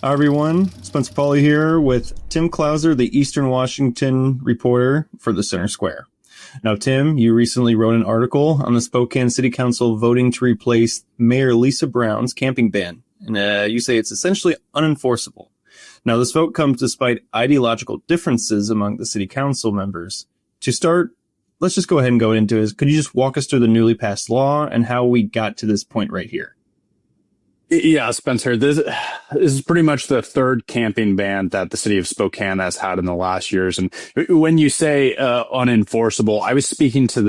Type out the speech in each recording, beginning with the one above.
Hi, everyone. Spencer Pauly here with Tim Clauser, the Eastern Washington reporter for the Center Square. Now, Tim, you recently wrote an article on the Spokane City Council voting to replace Mayor Lisa Brown's camping ban, and you say it's essentially unenforceable. Now, this vote comes despite ideological differences among the city council members. To start, let's just go ahead and go into it. Could you just walk us through the newly passed law and how we got to this point right here? Yeah, Spencer, this is pretty much the third camping ban that the city of Spokane has had in the last years. And when you say unenforceable, I was speaking to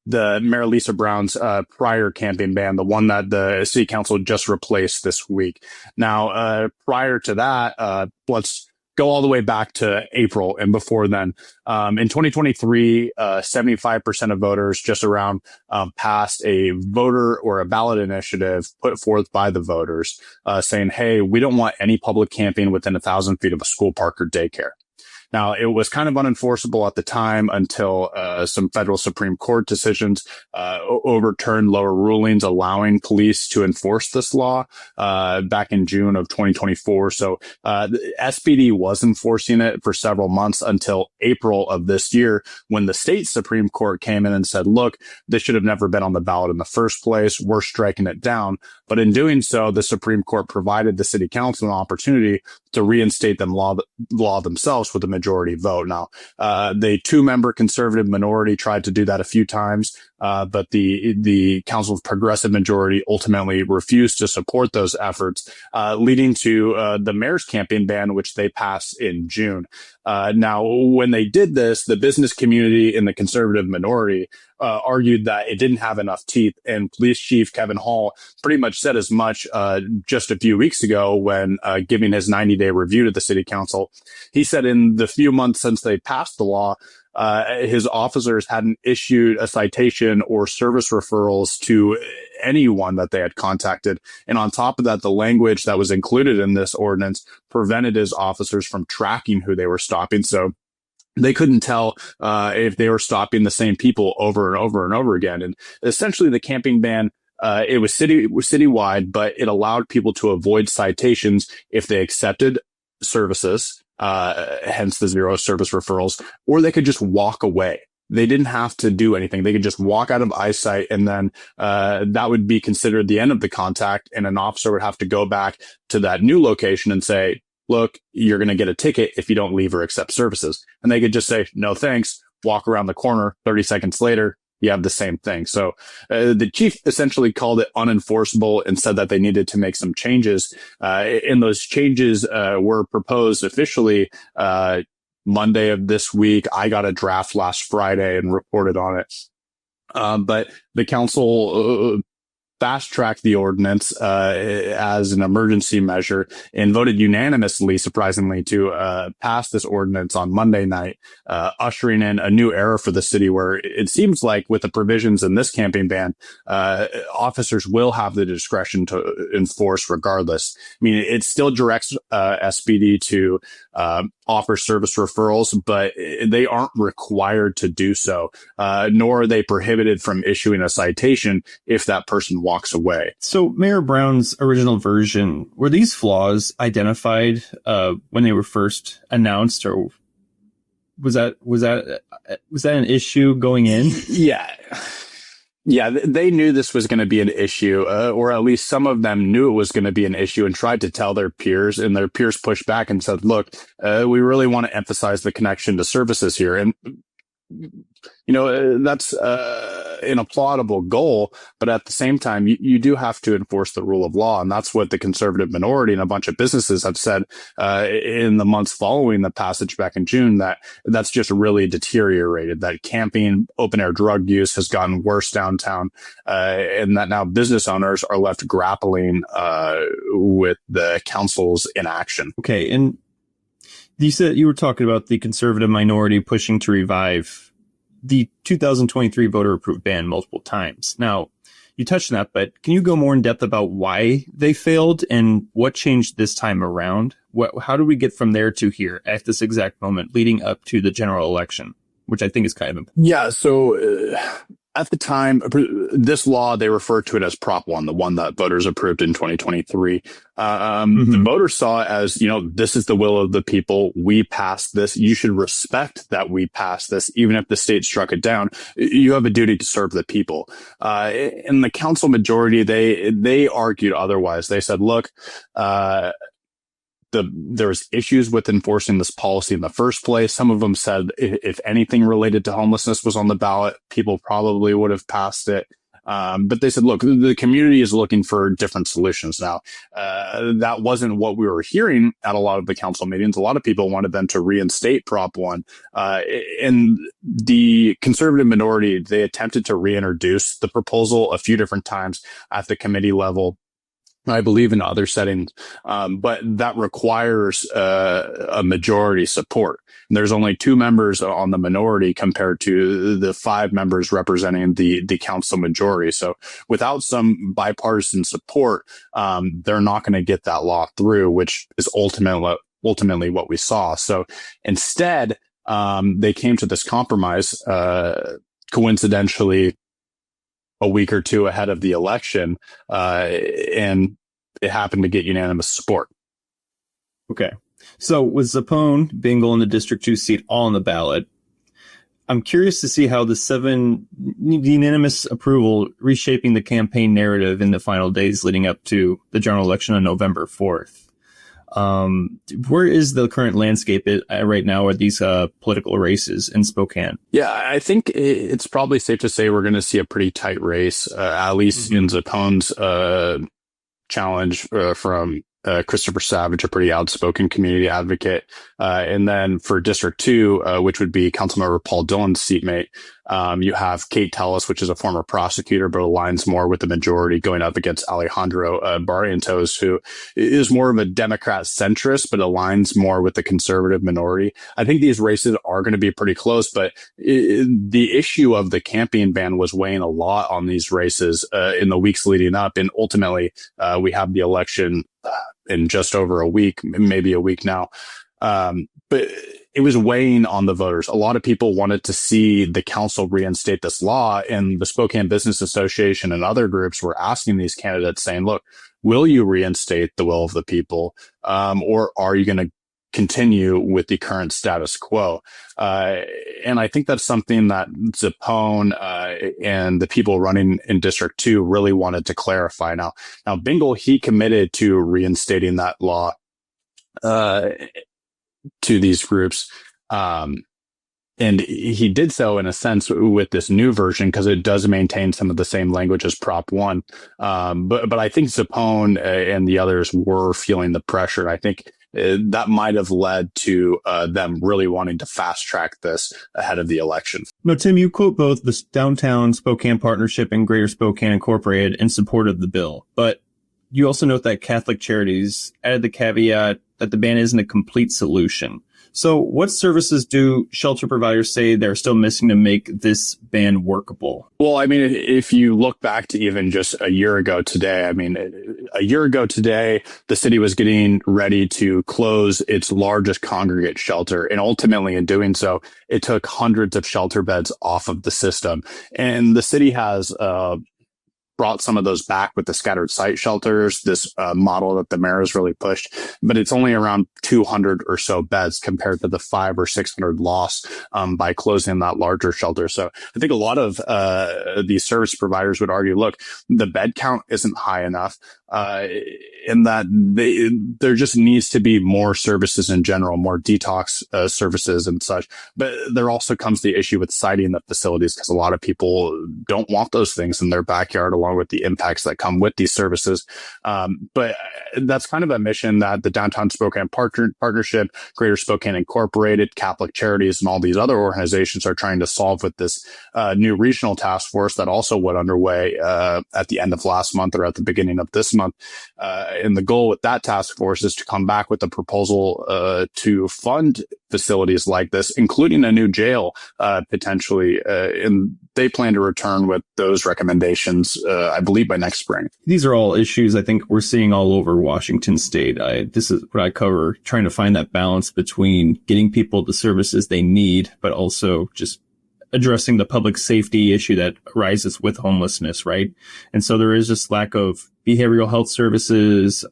the Mayor Lisa Brown's prior camping ban, the one that the city council just replaced this week. Now, prior to that, let's go all the way back to April and before then. In 2023, 75% of voters just around passed a voter or a ballot initiative put forth by the voters saying, hey, we don't want any public camping within 1,000 feet of a school park or daycare. Now, it was kind of unenforceable at the time until some federal Supreme Court decisions overturned lower rulings allowing police to enforce this law back in June of 2024. So the SPD was enforcing it for several months until April of this year, when the state Supreme Court came in and said, look, this should have never been on the ballot in the first place. We're striking it down. But in doing so, the Supreme Court provided the city council an opportunity to reinstate them law themselves with a majority vote. Now, the 2-member conservative minority tried to do that a few times, but the Council of Progressive majority ultimately refused to support those efforts, leading to the mayor's camping ban, which they passed in June. Now, when they did this, the business community and the conservative minority argued that it didn't have enough teeth, and Police Chief Kevin Hall pretty much said as much just a few weeks ago when giving his 90-day review to the city council. He said in the few months since they passed the law, his officers hadn't issued a citation or service referrals to anyone that they had contacted. And on top of that, the language that was included in this ordinance prevented his officers from tracking who they were stopping. So they couldn't tell if they were stopping the same people over and over and over again. And essentially the camping ban, it was citywide, but it allowed people to avoid citations if they accepted services, hence the zero service referrals, or they could just walk away. They didn't have to do anything. They could just walk out of eyesight, and then that would be considered the end of the contact, and an officer would have to go back to that new location and say, look, you're going to get a ticket if you don't leave or accept services. And they could just say, no, thanks, walk around the corner. 30 seconds later, you have the same thing. So the chief essentially called it unenforceable and said that they needed to make some changes. And those changes were proposed officially Monday of this week. I got a draft last Friday and reported on it. But the council fast-tracked the ordinance as an emergency measure and voted unanimously, surprisingly, to pass this ordinance on Monday night, ushering in a new era for the city where it seems like with the provisions in this camping ban, officers will have the discretion to enforce regardless. I mean, it still directs SPD to offer service referrals, but they aren't required to do so, nor are they prohibited from issuing a citation if that person walks away. So Mayor Brown's original version, were these flaws identified when they were first announced, or was that an issue going in? Yeah, they knew this was going to be an issue, or at least some of them knew it was going to be an issue and tried to tell their peers, and their peers pushed back and said, look, we really want to emphasize the connection to services here. And, you know, that's an applaudable goal, but at the same time, you do have to enforce the rule of law. And that's what the conservative minority and a bunch of businesses have said in the months following the passage back in June, that's just really deteriorated, that camping, open air drug use has gotten worse downtown, and that now business owners are left grappling with the council's inaction. Okay. And you said you were talking about the conservative minority pushing to revive the 2023 voter approved ban multiple times. Now, you touched on that, but can you go more in depth about why they failed and what changed this time around? How do we get from there to here at this exact moment leading up to the general election, which I think is kind of important? Yeah. So at the time, this law, they referred to it as Prop 1, the one that voters approved in 2023. The voters saw it as, this is the will of the people. We passed this. You should respect that we passed this. Even if the state struck it down, you have a duty to serve the people. In the council majority, they argued otherwise. They said, look, there's issues with enforcing this policy in the first place. Some of them said if anything related to homelessness was on the ballot, people probably would have passed it. But they said, look, the community is looking for different solutions. Now, that wasn't what we were hearing at a lot of the council meetings. A lot of people wanted them to reinstate Prop 1. And the conservative minority, they attempted to reintroduce the proposal a few different times at the committee level, I believe in other settings, but that requires a majority support. And there's only 2 members on the minority compared to the 5 members representing the council majority. So without some bipartisan support, they're not going to get that law through, which is ultimately what we saw. So instead, they came to this compromise, coincidentally, a week or 2 ahead of the election, and it happened to get unanimous support. Okay. So with Zappone, Bingle, and the District 2 seat all on the ballot, I'm curious to see how the unanimous approval reshaping the campaign narrative in the final days leading up to the general election on November 4th. Where is the current landscape right now with these political races in Spokane? Yeah, I think it's probably safe to say we're going to see a pretty tight race, at least in Zappone's challenge from Christopher Savage, a pretty outspoken community advocate. And then for District 2, which would be Councilmember Paul Dillon's seatmate, you have Kate Tellis, which is a former prosecutor, but aligns more with the majority, going up against Alejandro Barrientos, who is more of a Democrat centrist, but aligns more with the conservative minority. I think these races are going to be pretty close, but the issue of the camping ban was weighing a lot on these races in the weeks leading up. And ultimately, we have the election in just over a week, maybe a week now. But it was weighing on the voters. A lot of people wanted to see the council reinstate this law, and the Spokane Business Association and other groups were asking these candidates saying, look, will you reinstate the will of the people? Or are you going to continue with the current status quo? And I think that's something that Zappone and the people running in District 2 really wanted to clarify. Now Bingle, he committed to reinstating that law to these groups. And he did so in a sense with this new version because it does maintain some of the same language as Prop 1. But I think Zappone and the others were feeling the pressure. I think that might have led to them really wanting to fast track this ahead of the election. Now, Tim, you quote both the Downtown Spokane Partnership and Greater Spokane Incorporated in support of the bill, but you also note that Catholic Charities added the caveat that the ban isn't a complete solution. So what services do shelter providers say they're still missing to make this ban workable? Well, I mean, if you look back to even just a year ago today, the city was getting ready to close its largest congregate shelter. And ultimately in doing so, it took hundreds of shelter beds off of the system. And the city has brought some of those back with the scattered site shelters, this model that the mayor has really pushed, but it's only around 200 or so beds compared to the 500 or 600 lost by closing that larger shelter. So I think a lot of these service providers would argue, look, the bed count isn't high enough, in that there just needs to be more services in general, more detox services and such. But there also comes the issue with siting the facilities because a lot of people don't want those things in their backyard, along with the impacts that come with these services. But that's kind of a mission that the Downtown Spokane Partnership, Greater Spokane Incorporated, Catholic Charities, and all these other organizations are trying to solve with this new regional task force that also went underway at the end of last month or at the beginning of this month. And the goal with that task force is to come back with a proposal to fund facilities like this, including a new jail potentially. And they plan to return with those recommendations, I believe, by next spring. These are all issues I think we're seeing all over Washington state. This is what I cover, trying to find that balance between getting people the services they need, but also just addressing the public safety issue that arises with homelessness, right? And so there is this lack of behavioral health services,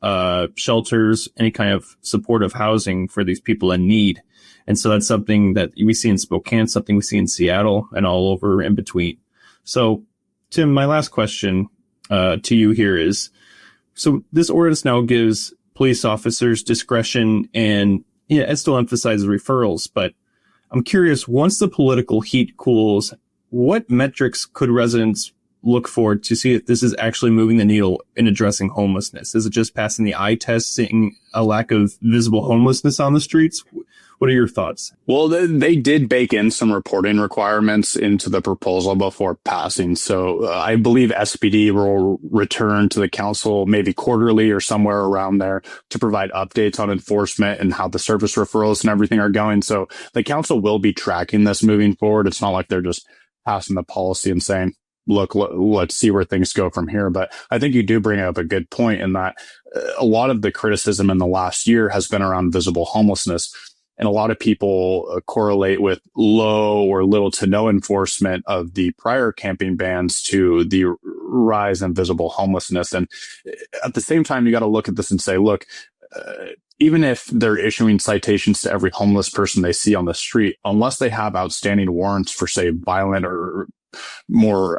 shelters, any kind of supportive housing for these people in need. And so that's something that we see in Spokane, something we see in Seattle, and all over in between. So, Tim, my last question to you here is, so this ordinance now gives police officers discretion, and it still emphasizes referrals, but I'm curious, once the political heat cools, what metrics could residents look for to see if this is actually moving the needle in addressing homelessness? Is it just passing the eye test, seeing a lack of visible homelessness on the streets? What are your thoughts? Well, they did bake in some reporting requirements into the proposal before passing. So I believe SPD will return to the council maybe quarterly or somewhere around there to provide updates on enforcement and how the service referrals and everything are going. So the council will be tracking this moving forward. It's not like they're just passing the policy and saying, look, let's see where things go from here. But I think you do bring up a good point in that a lot of the criticism in the last year has been around visible homelessness. And a lot of people correlate with low or little to no enforcement of the prior camping bans to the rise in visible homelessness. And at the same time, you got to look at this and say, look, even if they're issuing citations to every homeless person they see on the street, unless they have outstanding warrants for, say, violent or more,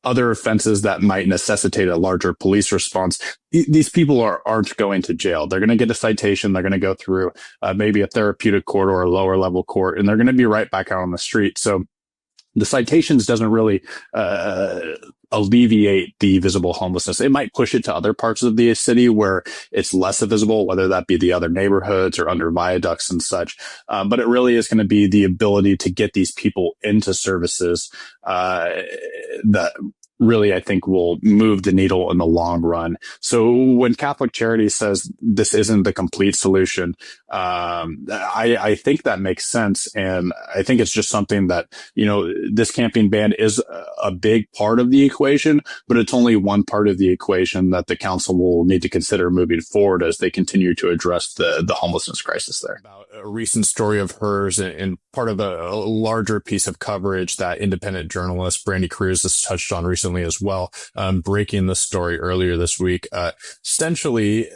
other offenses that might necessitate a larger police response, these people aren't going to jail. They're going to get a citation. They're going to go through maybe a therapeutic court or a lower level court, and they're going to be right back out on the street. So the citations doesn't really alleviate the visible homelessness. It might push it to other parts of the city where it's less visible, whether that be the other neighborhoods or under viaducts and such. But it really is going to be the ability to get these people into services that really, I think, will move the needle in the long run. So when Catholic Charities says this isn't the complete solution, I think that makes sense. And I think it's just something that, this camping ban is a big part of the equation, but it's only one part of the equation that the council will need to consider moving forward as they continue to address the homelessness crisis there. About a recent story of hers and part of a larger piece of coverage that independent journalist Brandi Kruse has touched on recently as well, breaking the story earlier this week. Essentially,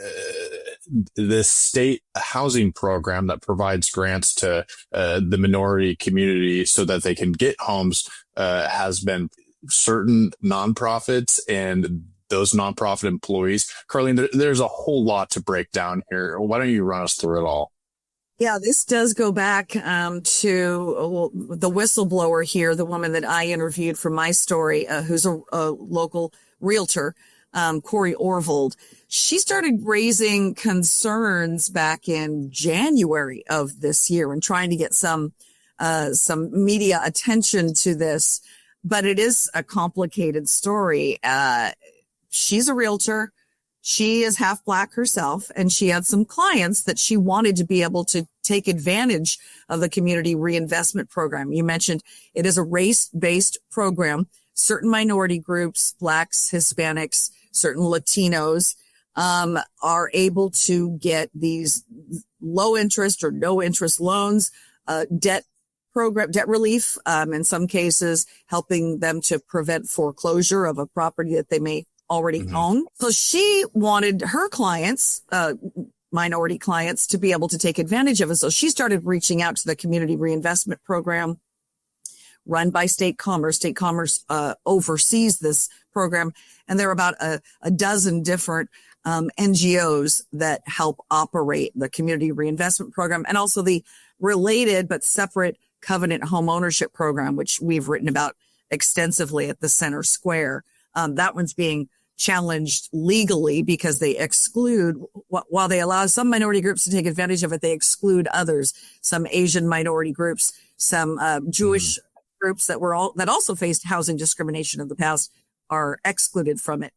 this state housing program that provides grants to the minority community so that they can get homes has been certain nonprofits and those nonprofit employees. Carlene, there's a whole lot to break down here. Why don't you run us through it all? Yeah, this does go back to the whistleblower here, the woman that I interviewed for my story, who's a local realtor, Corey Orvold. She started raising concerns back in January of this year and trying to get some media attention to this. But it is a complicated story. She's a realtor. She is half Black herself, and she had some clients that she wanted to be able to take advantage of the Community Reinvestment Program. You mentioned it is a race-based program. Certain minority groups, Blacks, Hispanics, certain Latinos, are able to get these low interest or no interest loans, debt relief, in some cases, helping them to prevent foreclosure of a property that they may already own. So she wanted her clients, minority clients, to be able to take advantage of it. So she started reaching out to the Community Reinvestment Program run by State Commerce. State Commerce oversees this program, and there are about a dozen different NGOs that help operate the Community Reinvestment Program, and also the related but separate Covenant Homeownership Program, which we've written about extensively at the Center Square. That one's being challenged legally because they exclude, while they allow some minority groups to take advantage of it, they exclude others. Some Asian minority groups, some Jewish groups that also faced housing discrimination in the past are excluded from it.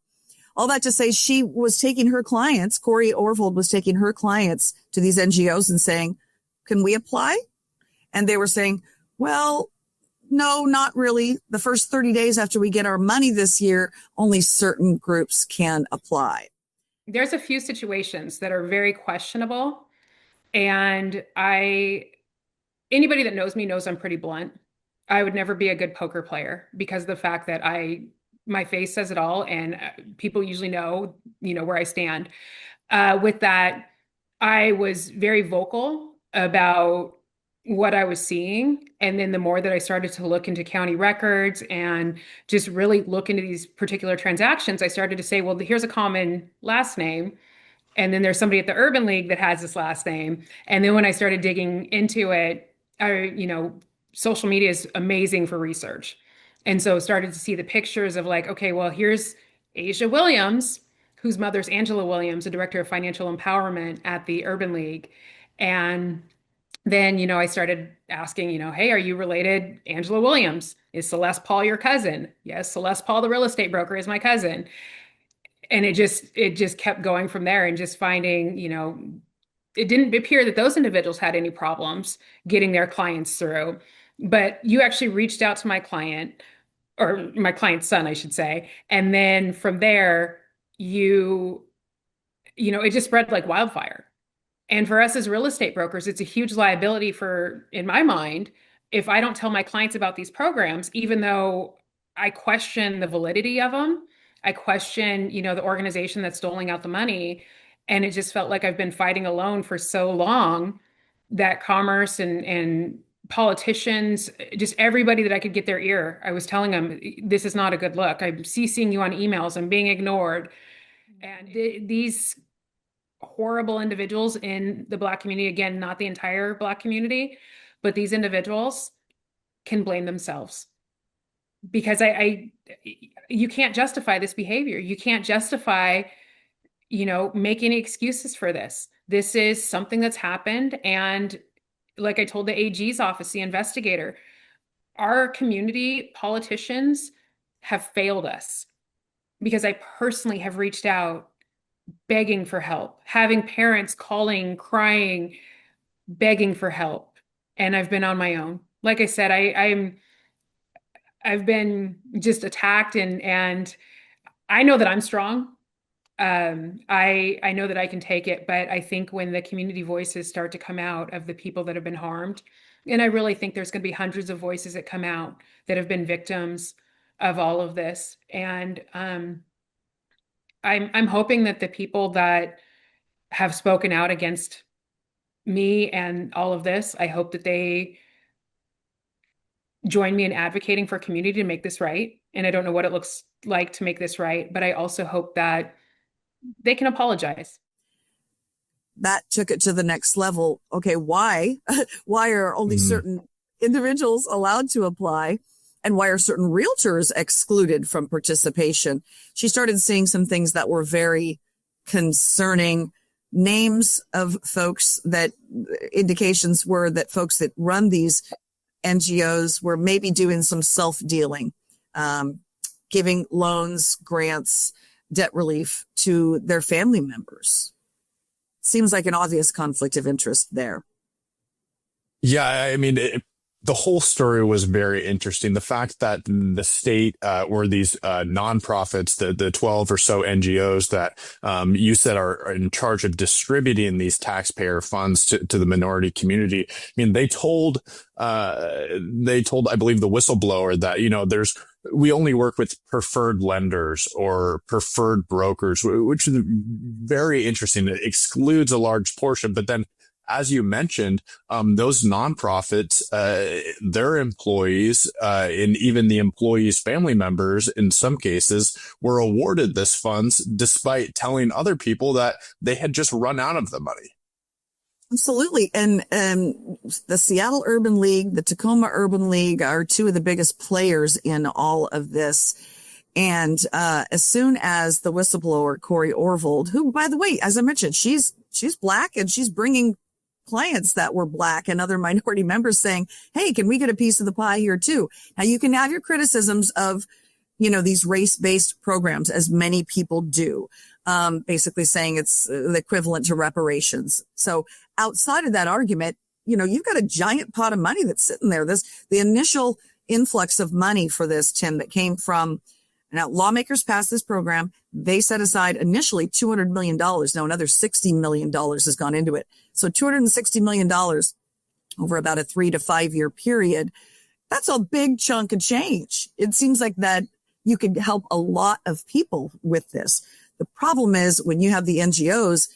All that to say, she was taking her clients, Corey Orvold was taking her clients to these NGOs and saying, can we apply? And they were saying, well, no, not really. The first 30 days after we get our money this year, only certain groups can apply. There's a few situations that are very questionable. And anybody that knows me knows I'm pretty blunt. I would never be a good poker player because of the fact that my face says it all, and people usually know, where I stand. With that, I was very vocal about what I was seeing. And then the more that I started to look into county records and just really look into these particular transactions, I started to say, well, here's a common last name. And then there's somebody at the Urban League that has this last name. And then when I started digging into it, social media is amazing for research. And so started to see the pictures of like, okay, well, here's Asia Williams, whose mother's Angela Williams, the director of financial empowerment at the Urban League. And then, I started asking, hey, are you related? Angela Williams, is Celeste Paul your cousin? Yes, Celeste Paul, the real estate broker, is my cousin. And it just kept going from there, and just finding, it didn't appear that those individuals had any problems getting their clients through. But you actually reached out to my client, or my client's son, I should say. And then from there, it just spread like wildfire. And for us as real estate brokers, it's a huge liability in my mind, if I don't tell my clients about these programs, even though I question the validity of them. I question, the organization that's doling out the money. And it just felt like I've been fighting alone for so long that commerce and politicians, just everybody that I could get their ear, I was telling them, this is not a good look. I'm CCing you on emails. I'm being ignored. And these horrible individuals in the Black community, again, not the entire Black community, but these individuals can blame themselves. Because you can't justify this behavior. You can't justify, make any excuses for this. This is something that's happened. And like I told the AG's office, the investigator, our community politicians have failed us, because I personally have reached out begging for help, having parents calling, crying, begging for help. And I've been on my own. Like I said, I've been just attacked, and I know that I'm strong. I know that I can take it, but I think when the community voices start to come out of the people that have been harmed, and I really think there's going to be hundreds of voices that come out that have been victims of all of this. And I'm hoping that the people that have spoken out against me and all of this, I hope that they join me in advocating for community to make this right. And I don't know what it looks like to make this right, but I also hope that they can apologize. That took it to the next level. Okay, why are only certain individuals allowed to apply? And why are certain realtors excluded from participation? She started seeing some things that were very concerning. Names of folks that indications were that folks that run these NGOs were maybe doing some self-dealing, giving loans, grants, debt relief to their family members. Seems like an obvious conflict of interest there. Yeah, I mean, the whole story was very interesting. The fact that the state or these nonprofits, the 12 or so NGOs that you said are in charge of distributing these taxpayer funds to the minority community. I mean, they told, I believe, the whistleblower that, we only work with preferred lenders or preferred brokers, which is very interesting. It excludes a large portion, but then, as you mentioned, those nonprofits, their employees, and even the employees' family members, in some cases, were awarded this funds despite telling other people that they had just run out of the money. Absolutely. And the Seattle Urban League, the Tacoma Urban League are two of the biggest players in all of this. And as soon as the whistleblower, Corey Orvold, who, by the way, as I mentioned, she's Black, and she's bringing clients that were Black and other minority members saying, hey, can we get a piece of the pie here too? Now you can have your criticisms of, these race-based programs, as many people do, basically saying it's the equivalent to reparations. So outside of that argument, you've got a giant pot of money that's sitting there. The initial influx of money for this, Tim, that came from, now lawmakers passed this program. They set aside initially $200 million. Now another $60 million has gone into it. So $260 million over about a 3 to 5 year period. That's a big chunk of change. It seems like that you could help a lot of people with this. The problem is when you have the NGOs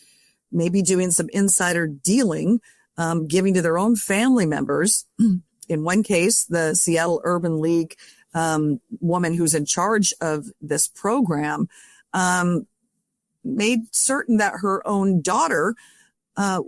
maybe doing some insider dealing, giving to their own family members. In one case, the Seattle Urban League woman who's in charge of this program made certain that her own daughter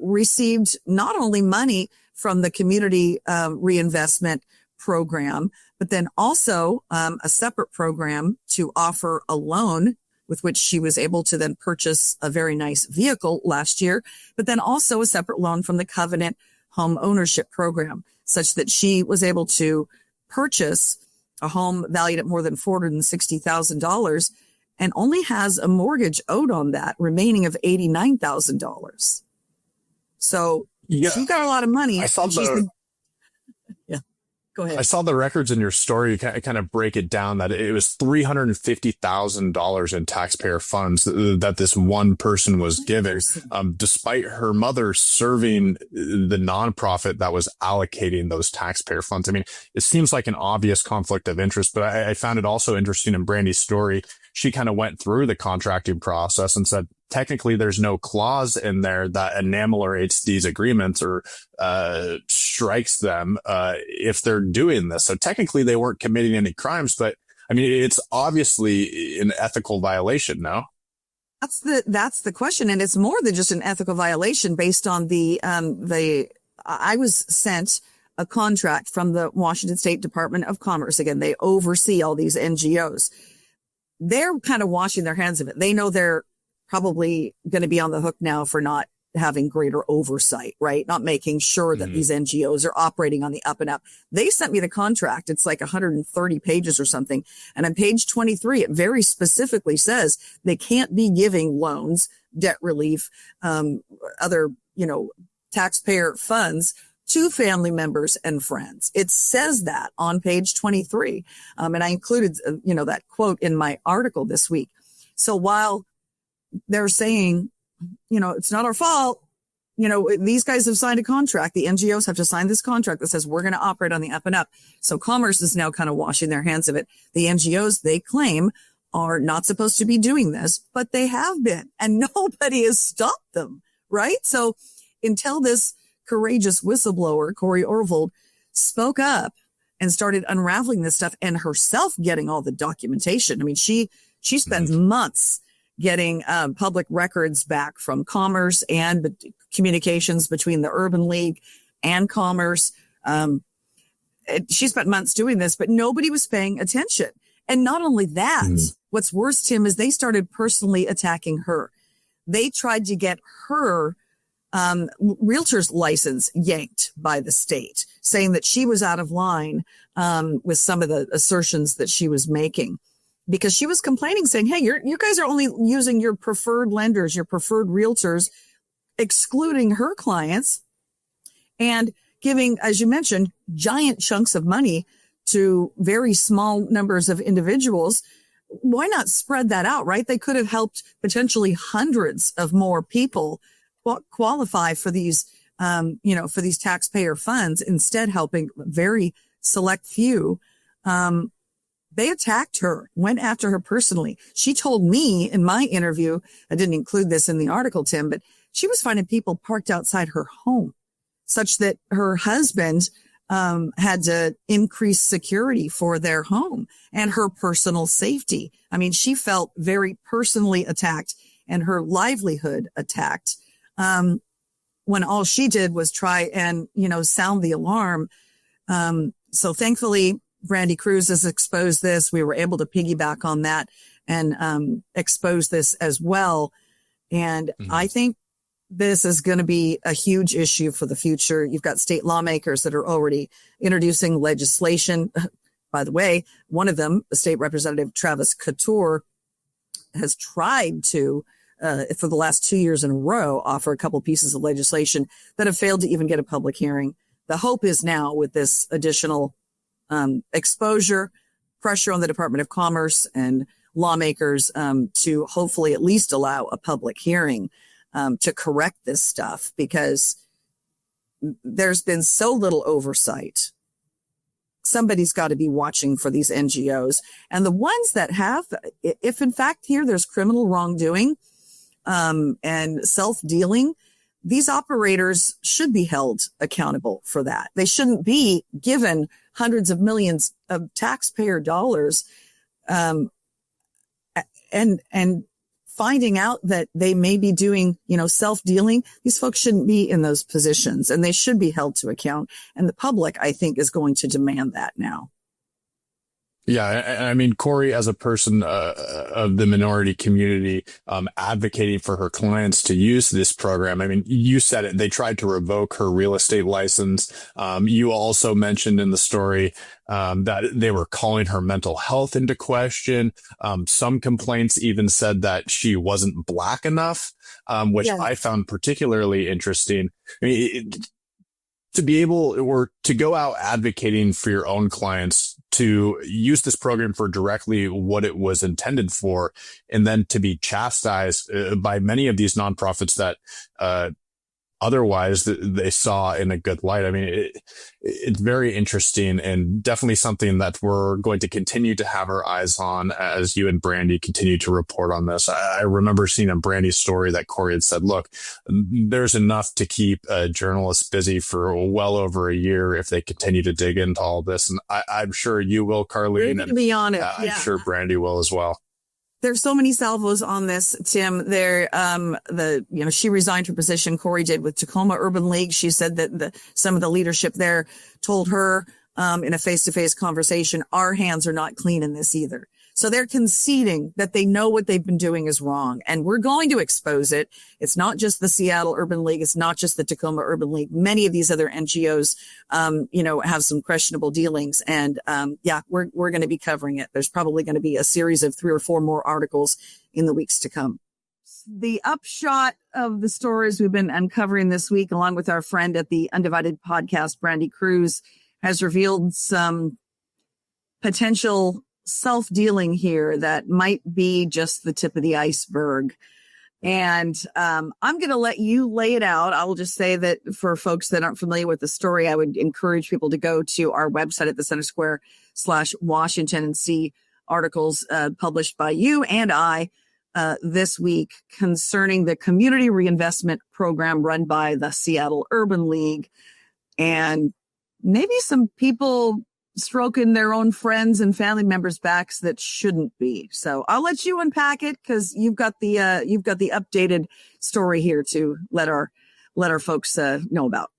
received not only money from the Community Reinvestment Program, but then also a separate program to offer a loan with which she was able to then purchase a very nice vehicle last year, but then also a separate loan from the Covenant Homeownership Program, such that she was able to purchase a home valued at more than $460,000 and only has a mortgage owed on that remaining of $89,000. So she got a lot of money. I saw Go ahead. I saw the records in your story. You kind of break it down that it was $350,000 in taxpayer funds that this one person was given, despite her mother serving the nonprofit that was allocating those taxpayer funds. I mean, it seems like an obvious conflict of interest, but I found it also interesting in Brandi's story. She kind of went through the contracting process and said, technically, there's no clause in there that ameliorates these agreements or strikes them if they're doing this. So technically, they weren't committing any crimes, but I mean, it's obviously an ethical violation, no? That's the question, and it's more than just an ethical violation based on I was sent a contract from the Washington State Department of Commerce. Again, they oversee all these NGOs. They're kind of washing their hands of it. They know they're probably going to be on the hook now for not having greater oversight, right? Not making sure that these NGOs are operating on the up and up. They sent me the contract. It's like 130 pages or something. And on page 23, it very specifically says they can't be giving loans, debt relief, other, taxpayer funds to family members and friends. It says that on page 23. And I included, that quote in my article this week. So while they're saying, it's not our fault, these guys have signed a contract. The NGOs have to sign this contract that says we're going to operate on the up and up. So Commerce is now kind of washing their hands of it. The NGOs, they claim, are not supposed to be doing this, but they have been, and nobody has stopped them, right? So until this courageous whistleblower, Corey Orvold, spoke up and started unraveling this stuff and herself getting all the documentation. I mean, she spends months getting public records back from Commerce and communications between the Urban League and Commerce. She spent months doing this, but nobody was paying attention. And not only that, what's worse, Tim, is they started personally attacking her. They tried to get her realtor's license yanked by the state, saying that she was out of line with some of the assertions that she was making, because she was complaining, saying, hey, you guys are only using your preferred lenders, your preferred realtors, excluding her clients and giving, as you mentioned, giant chunks of money to very small numbers of individuals. Why not spread that out, right? They could have helped potentially hundreds of more people qualify for these, for these taxpayer funds, instead helping very select few. They attacked her, went after her personally. She told me in my interview, I didn't include this in the article, Tim, but she was finding people parked outside her home, such that her husband had to increase security for their home and her personal safety. I mean, she felt very personally attacked and her livelihood attacked, when all she did was try and, sound the alarm. So thankfully, Brandi Kruse has exposed this. We were able to piggyback on that and expose this as well. And I think this is going to be a huge issue for the future. You've got state lawmakers that are already introducing legislation. By the way, one of them, State Representative Travis Couture, has tried to, for the last 2 years in a row, offer a couple pieces of legislation that have failed to even get a public hearing. The hope is now, with this additional exposure, pressure on the Department of Commerce and lawmakers to hopefully at least allow a public hearing to correct this stuff, because there's been so little oversight somebody's got to be watching for these NGOs. And the ones that have, if in fact here there's criminal wrongdoing, and self-dealing, these operators should be held accountable for that. They shouldn't be given hundreds of millions of taxpayer dollars, and finding out that they may be doing, self-dealing. These folks shouldn't be in those positions, and they should be held to account. And the public, I think, is going to demand that now. Yeah, I mean, Corey, as a person of the minority community, advocating for her clients to use this program. I mean, you said it. They tried to revoke her real estate license. You also mentioned in the story that they were calling her mental health into question. Some complaints even said that she wasn't Black enough, which I found particularly interesting. I mean, to be able or to go out advocating for your own clients to use this program for directly what it was intended for, and then to be chastised by many of these nonprofits that otherwise they saw in a good light. I mean, it's very interesting and definitely something that we're going to continue to have our eyes on as you and Brandi continue to report on this. I remember seeing in Brandi's story that Corey had said, look, there's enough to keep journalists busy for well over a year if they continue to dig into all this. And I'm sure you will, Carlene. To be on it. I'm sure Brandi will as well. There's so many salvos on this, Tim. She resigned her position. Corey did with Tacoma Urban League. She said that some of the leadership there told her, in a face-to-face conversation, our hands are not clean in this either. So they're conceding that they know what they've been doing is wrong, and we're going to expose it. It's not just the Seattle Urban League. It's not just the Tacoma Urban League. Many of these other NGOs, have some questionable dealings, and we're going to be covering it. There's probably going to be a series of 3 or 4 more articles in the weeks to come. The upshot of the stories we've been uncovering this week, along with our friend at the Undivided podcast, Brandi Kruse, has revealed some potential self-dealing here that might be just the tip of the iceberg. And I'm going to let you lay it out. I will just say that for folks that aren't familiar with the story, I would encourage people to go to our website at thecentersquare.com/Washington and see articles published by you and I this week concerning the Community Reinvestment Program run by the Seattle Urban League, and maybe some people stroking their own friends and family members' backs that shouldn't be. So I'll let you unpack it, because you've got the updated story here to let our folks know about.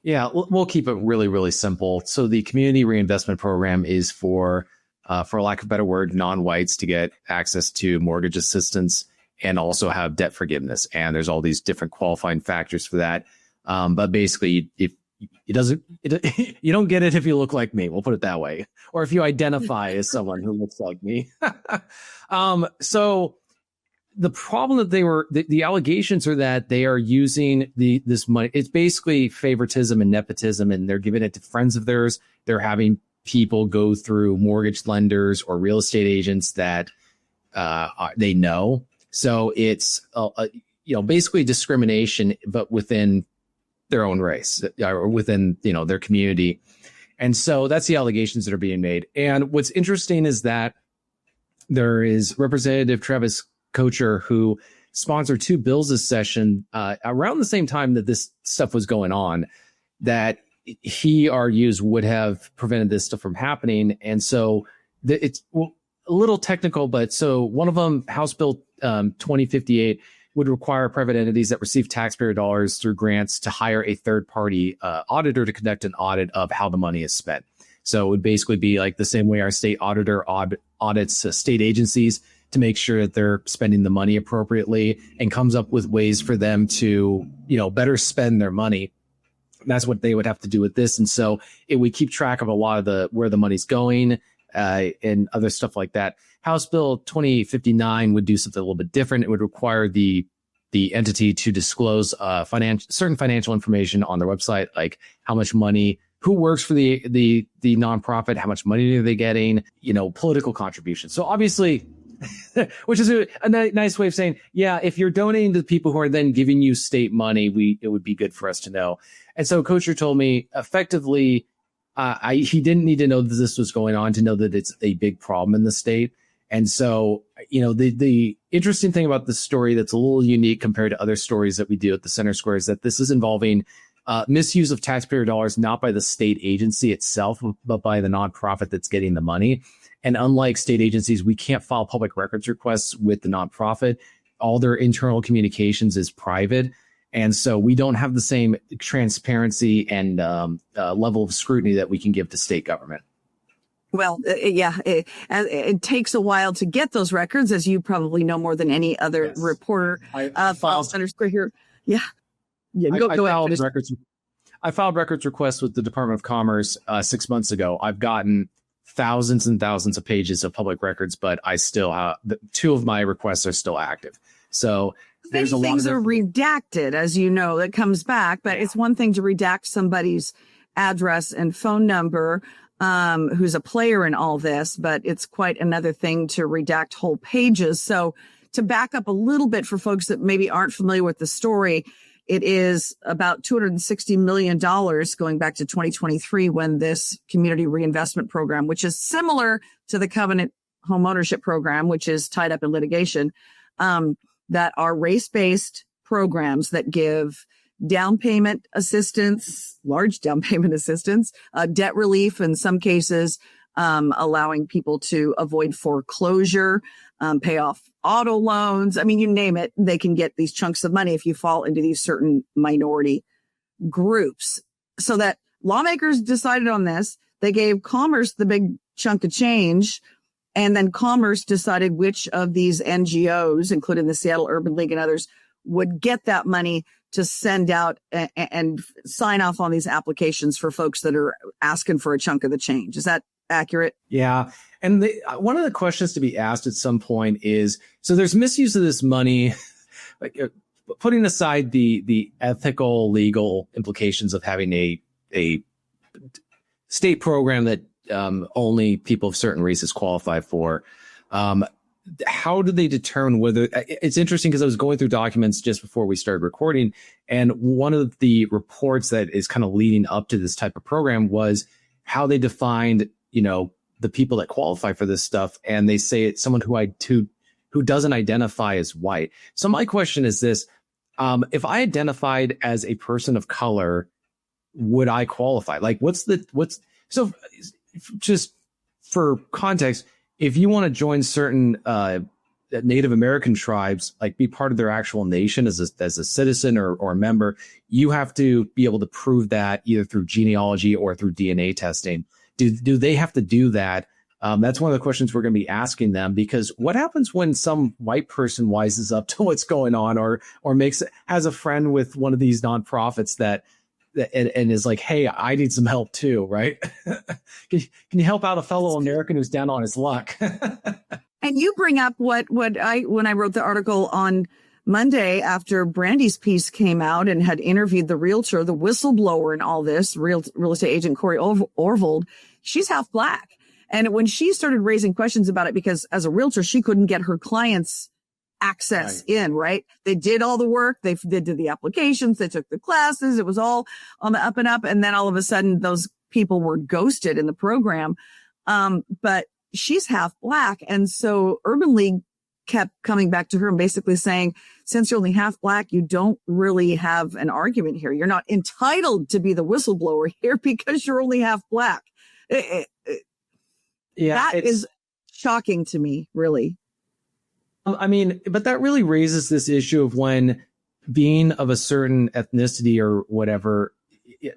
Yeah, we'll keep it really, really simple. So the Community Reinvestment Program is for lack of a better word, non-whites to get access to mortgage assistance and also have debt forgiveness. And there's all these different qualifying factors for that. But basically, if you don't get it if you look like me. We'll put it that way. Or if you identify as someone who looks like me. So the problem that the allegations are that they are using this money. It's basically favoritism and nepotism, and they're giving it to friends of theirs. They're having people go through mortgage lenders or real estate agents that they know. So it's basically discrimination, but within their own race or within, their community. And so that's the allegations that are being made. And what's interesting is that there is Representative Travis Kocher, who sponsored 2 bills this session around the same time that this stuff was going on, that he argues would have prevented this stuff from happening. And so it's a little technical, but so one of them, House Bill 2058, would require private entities that receive taxpayer dollars through grants to hire a third-party auditor to conduct an audit of how the money is spent. So it would basically be like the same way our state auditor audits state agencies to make sure that they're spending the money appropriately and comes up with ways for them to, better spend their money. That's what they would have to do with this. And so it would keep track of a lot of where the money's going and other stuff like that. House Bill 2059 would do something a little bit different. It would require the entity to disclose certain financial information on their website, like how much money, who works for the nonprofit, how much money are they getting, political contributions. So obviously, which is a nice way of saying, yeah, if you're donating to the people who are then giving you state money, it would be good for us to know. And so Kocher told me effectively he didn't need to know that this was going on to know that it's a big problem in the state. And so, the interesting thing about this story that's a little unique compared to other stories that we do at the Center Square is that this is involving misuse of taxpayer dollars, not by the state agency itself, but by the nonprofit that's getting the money. And unlike state agencies, we can't file public records requests with the nonprofit. All their internal communications is private. And so we don't have the same transparency and level of scrutiny that we can give to state government. Well, it takes a while to get those records, as you probably know more than any other reporter. I filed Center Square here. Yeah. Go ahead. I filed records requests with the Department of Commerce 6 months ago. I've gotten thousands and thousands of pages of public records, but I still two of my requests are still active. So there's a lot of things are redacted, as you know, that comes back. But it's one thing to redact somebody's address and phone number, who's a player in all this, but it's quite another thing to redact whole pages. So to back up a little bit for folks that maybe aren't familiar with the story, it is about $260 million going back to 2023 when this Community Reinvestment Program, which is similar to the Covenant homeownership program, which is tied up in litigation, that are race-based programs that give down payment assistance, large down payment assistance, debt relief in some cases, allowing people to avoid foreclosure, pay off auto loans. I mean, you name it, they can get these chunks of money if you fall into these certain minority groups. So that lawmakers decided on this. They gave Commerce the big chunk of change. And then Commerce decided which of these NGOs, including the Seattle Urban League and others, would get that money to send out and sign off on these applications for folks that are asking for a chunk of the change. Is that accurate? Yeah. And one of the questions to be asked at some point is, so there's misuse of this money, like putting aside the ethical, legal implications of having a state program that only people of certain races qualify for. How do they determine whether it's interesting because I was going through documents just before we started recording. And one of the reports that is kind of leading up to this type of program was how they defined, the people that qualify for this stuff. And they say it's someone who doesn't identify as white. So my question is this, if I identified as a person of color, would I qualify? Like so just for context, if you want to join certain Native American tribes, like be part of their actual nation as a citizen or a member, you have to be able to prove that either through genealogy or through DNA testing. Do they have to do that? That's one of the questions we're going to be asking them, because what happens when some white person wises up to what's going on or has a friend with one of these nonprofits that and is like, hey, I need some help too, right? Can you help out a fellow American who's down on his luck? And you bring up when I wrote the article on Monday after Brandi's piece came out and had interviewed the realtor, the whistleblower in all this, real estate agent Corey Orvold. She's half black. And when she started raising questions about it, because as a realtor, she couldn't get her clients access in, right? They did all the work. They did the applications. They took the classes. It was all on the up and up. And then all of a sudden, those people were ghosted in the program. But she's half black. And so Urban League kept coming back to her and basically saying, since you're only half black, you don't really have an argument here. You're not entitled to be the whistleblower here because you're only half black. That is shocking to me, really. I mean, but that really raises this issue of when being of a certain ethnicity or whatever,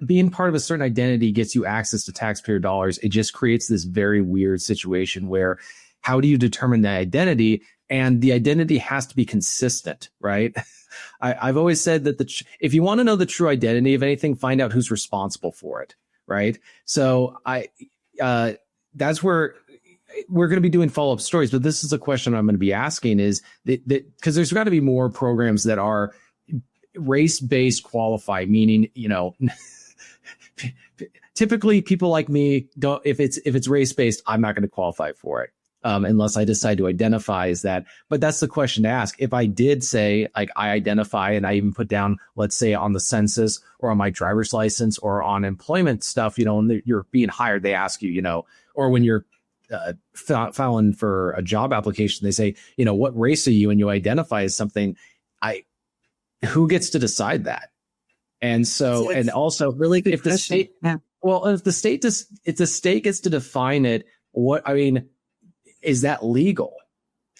being part of a certain identity gets you access to taxpayer dollars. It just creates this very weird situation where how do you determine the identity? And the identity has to be consistent, right? I've always said that if you want to know the true identity of anything, find out who's responsible for it, right? So that's where we're going to be doing follow-up stories, but this is a question I'm going to be asking is that because there's got to be more programs that are race-based qualify, meaning, typically people like me don't, if it's race-based, I'm not going to qualify for it. unless I decide to identify as that. But that's the question to ask. If I did say, like, I identify, and I even put down, let's say on the census or on my driver's license or on employment stuff, when you're being hired, they ask you, or when you're filing for a job application, they say, what race are you? And you identify as something. Who gets to decide that? And so, and also really good if the question. state, if the state gets to define it, is that legal?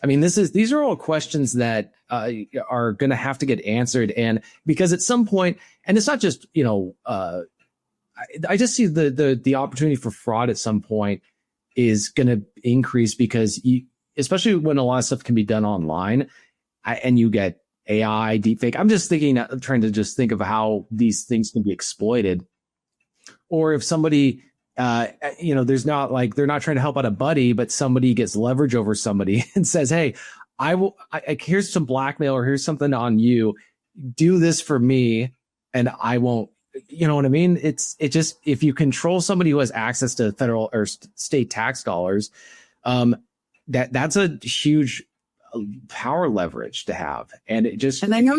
These are all questions that are going to have to get answered. And because at some point, and it's not just, I just see the opportunity for fraud at some point is going to increase because especially when a lot of stuff can be done online and you get AI, deepfake. I'm just trying to think of how these things can be exploited. Or if somebody, there's not like, they're not trying to help out a buddy, but somebody gets leverage over somebody and says, hey, here's some blackmail or here's something on you. Do this for me and I won't, you know what I mean? It just, if you control somebody who has access to federal or state tax dollars, that's a huge power leverage to have. And I know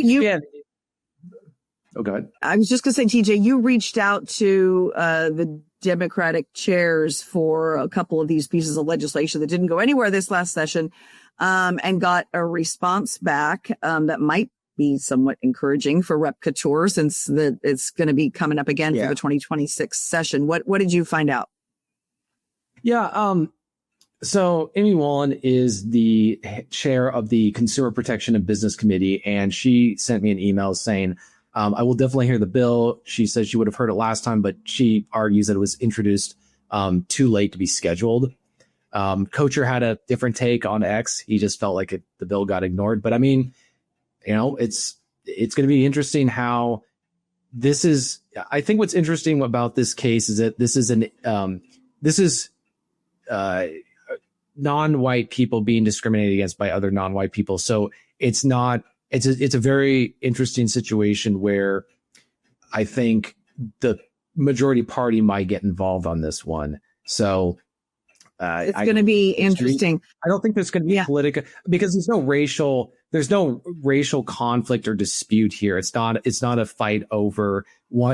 go ahead. I was just going to say, TJ, you reached out to the Democratic chairs for a couple of these pieces of legislation that didn't go anywhere this last session, and got a response back that might be somewhat encouraging for Rep. Couture, since it's going to be coming up again for the 2026 session. What did you find out? Yeah. So Amy Wallen is the chair of the Consumer Protection and Business Committee, and she sent me an email saying, I will definitely hear the bill. She says she would have heard it last time, but she argues that it was introduced too late to be scheduled. Couture had a different take on X. He just felt like the bill got ignored. But it's going to be interesting how this is. I think what's interesting about this case is that this is non-white people being discriminated against by other non-white people. So it's a very interesting situation where I think the majority party might get involved on this one. So it's going to be interesting. I don't think there's going to be political, because there's no racial conflict or dispute here. It's not a fight over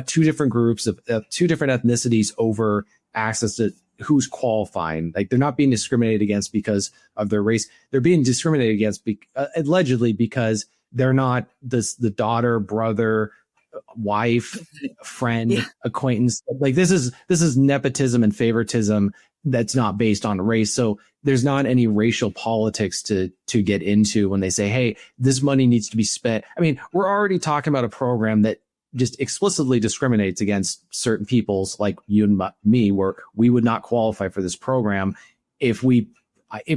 two different groups of two different ethnicities over access to who's qualifying. Like, they're not being discriminated against because of their race. They're being discriminated against allegedly because they're not the daughter, brother, wife, friend, acquaintance. Like, this is nepotism and favoritism that's not based on race. So there's not any racial politics to get into when they say, hey, this money needs to be spent. We're already talking about a program that just explicitly discriminates against certain peoples like you and me, where we would not qualify for this program if we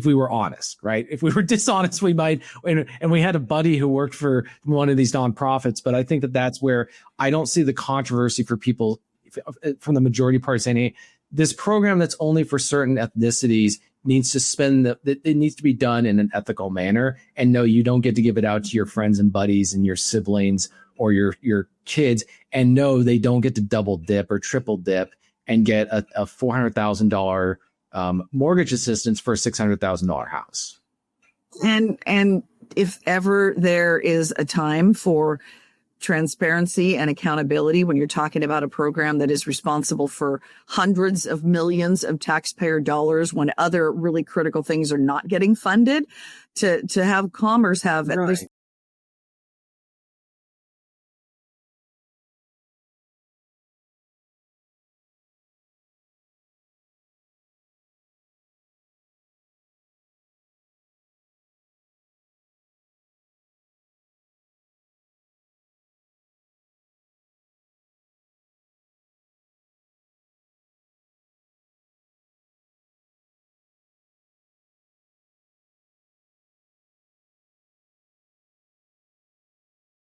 were honest, right? If we were dishonest, we might, and we had a buddy who worked for one of these nonprofits. But I think that's where I don't see the controversy for people from the majority party saying, hey, this program that's only for certain ethnicities needs to it needs to be done in an ethical manner. And no, you don't get to give it out to your friends and buddies and your siblings or your kids. And no, they don't get to double dip or triple dip and get a $400,000 mortgage assistance for a $600,000 house. And if ever there is a time for transparency and accountability, when you're talking about a program that is responsible for hundreds of millions of taxpayer dollars, when other really critical things are not getting funded, to have Commerce have at least